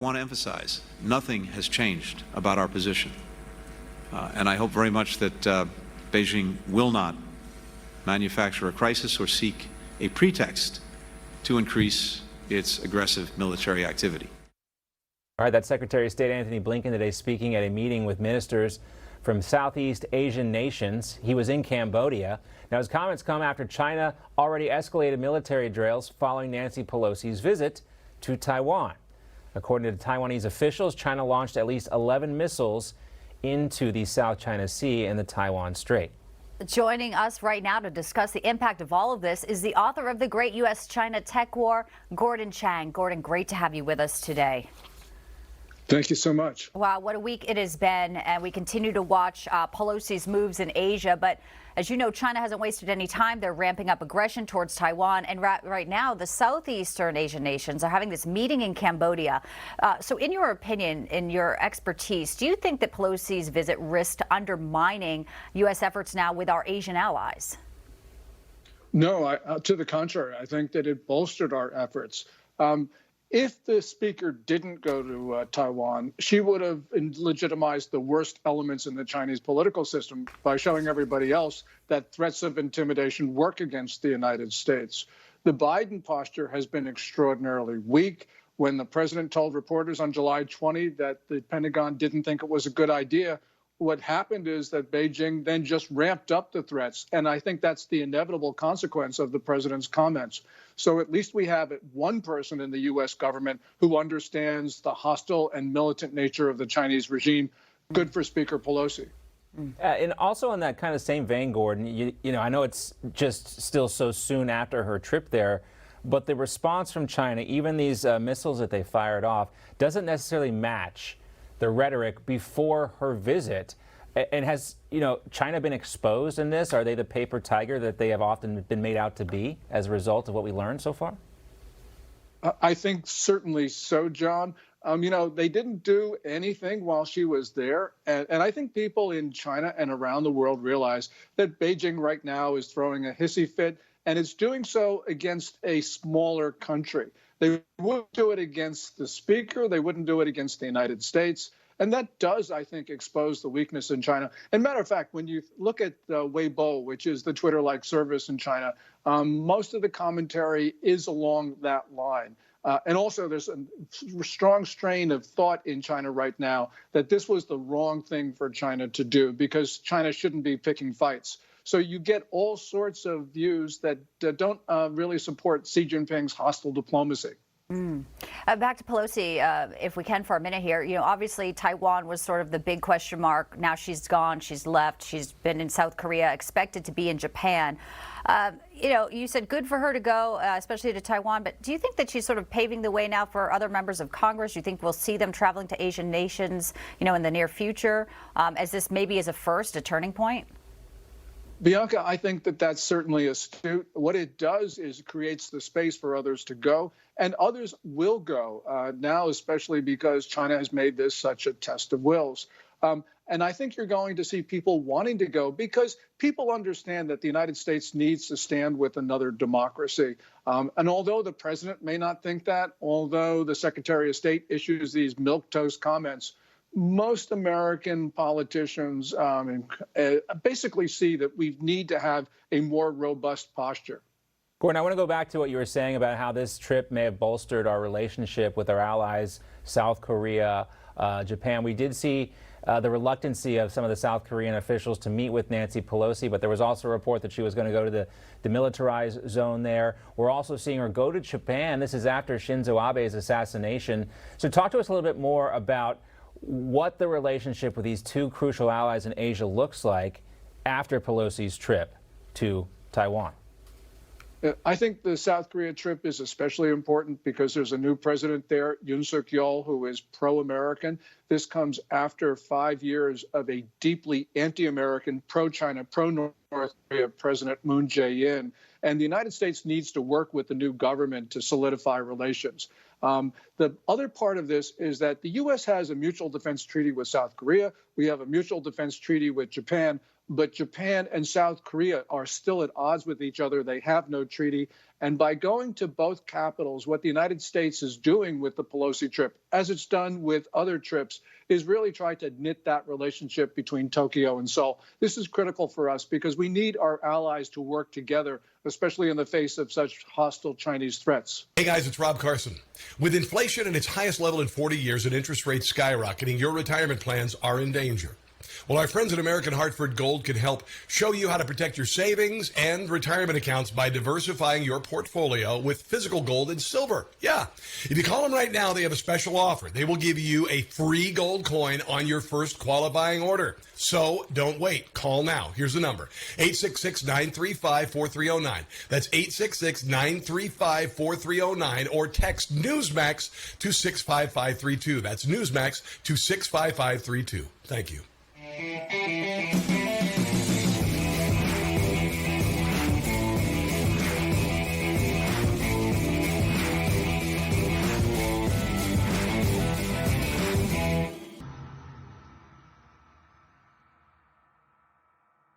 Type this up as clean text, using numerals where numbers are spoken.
want to emphasize, nothing has changed about our position. And I hope very much that Beijing will not manufacture a crisis or seek a pretext to increase its aggressive military activity. All right, that's Secretary of State Antony Blinken today speaking at a meeting with ministers from Southeast Asian nations. He was in Cambodia. Now, his comments come after China already escalated military drills following Nancy Pelosi's visit to Taiwan. According to Taiwanese officials, China launched at least 11 missiles into the South China Sea and the Taiwan Strait. Joining us right now to discuss the impact of all of this is the author of The Great U.S.-China Tech War, Gordon Chang. Gordon, great to have you with us today. Thank you so much. Wow, what a week it has been, and we continue to watch Pelosi's moves in Asia. But as you know, China hasn't wasted any time. They're ramping up aggression towards Taiwan. And right now, the Southeastern Asian nations are having this meeting in Cambodia. So in your opinion, in your expertise, do you think that Pelosi's visit risked undermining U.S. efforts now with our Asian allies? No, to the contrary. I think that it bolstered our efforts. If the speaker didn't go to Taiwan, she would have legitimized the worst elements in the Chinese political system by showing everybody else that threats of intimidation work against the United States. The Biden posture has been extraordinarily weak. When the president told reporters on July 20 that the Pentagon didn't think it was a good idea, what happened is that Beijing then just ramped up the threats. And I think that's the inevitable consequence of the president's comments. So at least we have one person in the U.S. government who understands the hostile and militant nature of the Chinese regime. Good for Speaker Pelosi. And also in that kind of same vein, Gordon, you know, I know it's just still so soon after her trip there, but the response from China, even these missiles that they fired off, doesn't necessarily match the rhetoric before her visit. And has, China been exposed in this? Are they the paper tiger that they have often been made out to be as a result of what we learned so far? I think certainly so, John. They didn't do anything while she was there. And I think people in China and around the world realize that Beijing right now is throwing a hissy fit, and it's doing so against a smaller country. They wouldn't do it against the speaker. They wouldn't do it against the United States. And that does, I think, expose the weakness in China. And matter of fact, when you look at Weibo, which is the Twitter-like service in China, most of the commentary is along that line. And also there's a strong strain of thought in China right now that this was the wrong thing for China to do because China shouldn't be picking fights. So you get all sorts of views that don't really support Xi Jinping's hostile diplomacy. Back to Pelosi, if we can for a minute here. Obviously Taiwan was sort of the big question mark. Now she's gone, she's left, she's been in South Korea, expected to be in Japan. You said good for her to go, especially to Taiwan, but do you think that she's sort of paving the way now for other members of Congress? Do you think we'll see them traveling to Asian nations, in the near future, as this maybe is a turning point? Bianca, I think that that's certainly astute. What it does is it creates the space for others to go, and others will go now, especially because China has made this such a test of wills. And I think you're going to see people wanting to go because people understand that the United States needs to stand with another democracy. And although the president may not think that, although the Secretary of State issues these milquetoast comments, most American politicians basically see that we need to have a more robust posture. Gordon, I want to go back to what you were saying about how this trip may have bolstered our relationship with our allies, South Korea, Japan. We did see the reluctancy of some of the South Korean officials to meet with Nancy Pelosi, but there was also a report that she was going to go to the demilitarized zone there. We're also seeing her go to Japan. This is after Shinzo Abe's assassination. So talk to us a little bit more about what the relationship with these two crucial allies in Asia looks like after Pelosi's trip to Taiwan. I think the South Korea trip is especially important because there's a new president there, Yoon Suk-yeol, who is pro-American. This comes after 5 years of a deeply anti-American, pro-China, pro-North Korea President Moon Jae-in. And the United States needs to work with the new government to solidify relations. The other part of this is that the U.S. has a mutual defense treaty with South Korea. We have a mutual defense treaty with Japan. but Japan and South Korea are still at odds with each other. They have no treaty. And by going to both capitals, what the United States is doing with the Pelosi trip, as it's done with other trips, is really try to knit that relationship between Tokyo and Seoul. This is critical for us because we need our allies to work together, especially in the face of such hostile Chinese threats. Hey guys, it's Rob Carson. With inflation at its highest level in 40 years and interest rates skyrocketing, your retirement plans are in danger. Well, our friends at American Hartford Gold can help show you how to protect your savings and retirement accounts by diversifying your portfolio with physical gold and silver. Yeah. If you call them right now, they have a special offer. They will give you a free gold coin on your first qualifying order. So don't wait. Call now. Here's the number. 866-935-4309. That's 866-935-4309 or text Newsmax to 65532. That's Newsmax to 65532. Thank you.